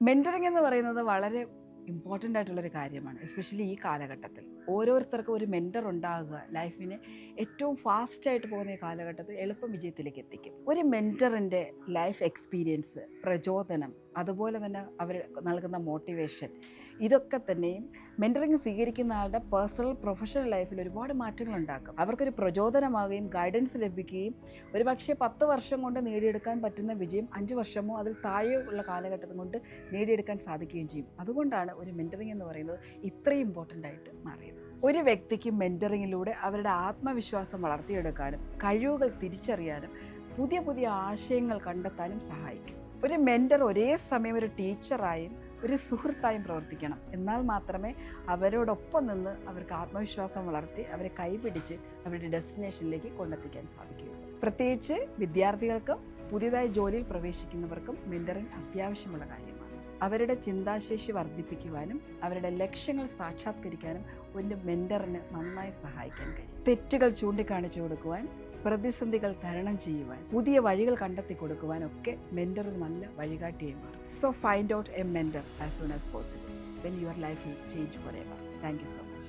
Mentoring എന്ന് പറയുന്നത് വളരെ ഇമ്പോർട്ടൻ്റ് ആയിട്ടുള്ളൊരു കാര്യമാണ്. എസ്പെഷ്യലി ഈ കാലഘട്ടത്തിൽ ഓരോരുത്തർക്കും ഒരു മെൻറ്റർ ഉണ്ടാകുക ലൈഫിനെ ഏറ്റവും ഫാസ്റ്റായിട്ട് പോകുന്ന ഈ കാലഘട്ടത്തിൽ എളുപ്പം വിജയത്തിലേക്ക് എത്തിക്കും. ഒരു മെൻറ്ററിൻ്റെ ലൈഫ് എക്സ്പീരിയൻസ്, പ്രചോദനം, അതുപോലെ തന്നെ അവർ നൽകുന്ന മോട്ടിവേഷൻ, ഇതൊക്കെ തന്നെയും മെൻറ്ററിങ് സ്വീകരിക്കുന്ന ആളുടെ പേഴ്സണൽ പ്രൊഫഷണൽ ലൈഫിൽ ഒരുപാട് മാറ്റങ്ങൾ ഉണ്ടാക്കും. അവർക്കൊരു പ്രചോദനമാകുകയും ഗൈഡൻസ് ലഭിക്കുകയും ഒരു പക്ഷേ 10 വർഷം കൊണ്ട് നേടിയെടുക്കാൻ പറ്റുന്ന വിജയം 5 വർഷമോ അതിൽ താഴെയുള്ള കാലഘട്ടം കൊണ്ട് നേടിയെടുക്കാൻ സാധിക്കുകയും ചെയ്യും. അതുകൊണ്ടാണ് ഒരു മെൻറ്ററിങ് എന്ന് പറയുന്നത് ഇത്രയും ഇമ്പോർട്ടൻ്റ് ആയിട്ട് മാറിയത്. ഒരു വ്യക്തിക്ക് മെൻറ്ററിങ്ങിലൂടെ അവരുടെ ആത്മവിശ്വാസം വളർത്തിയെടുക്കാനും കഴിവുകൾ തിരിച്ചറിയാനും പുതിയ പുതിയ ആശയങ്ങൾ കണ്ടെത്താനും സഹായിക്കും. ഒരു മെൻറ്റർ ഒരേ സമയം ഒരു ടീച്ചറായും ഒരു സുഹൃത്തായും പ്രവർത്തിക്കണം. എന്നാൽ മാത്രമേ അവരോടൊപ്പം നിന്ന് അവർക്ക് ആത്മവിശ്വാസം വളർത്തി അവരെ കൈപിടിച്ച് അവരുടെ ഡെസ്റ്റിനേഷനിലേക്ക് കൊണ്ടെത്തിക്കാൻ സാധിക്കുകയുള്ളൂ. പ്രത്യേകിച്ച് വിദ്യാർത്ഥികൾക്കും പുതിയതായി ജോലിയിൽ പ്രവേശിക്കുന്നവർക്കും മെൻറ്ററിങ് അത്യാവശ്യമുള്ള കാര്യമാണ്. അവരുടെ ചിന്താശേഷി വർദ്ധിപ്പിക്കുവാനും അവരുടെ ലക്ഷ്യങ്ങൾ സാക്ഷാത്കരിക്കാനും ഒരു മെൻറ്ററിന് നന്നായി സഹായിക്കാൻ കഴിയും. തെറ്റുകൾ ചൂണ്ടിക്കാണിച്ചു കൊടുക്കുവാൻ, പ്രതിസന്ധികൾ തരണം ചെയ്യുവാൻ, പുതിയ വഴികൾ കണ്ടെത്തി കൊടുക്കുവാനൊക്കെ മെൻറ്റർ ഒരു നല്ല വഴികാട്ടിയായി മാറും. So find out A mentor as soon as possible. Then your life will change forever. Thank you so much.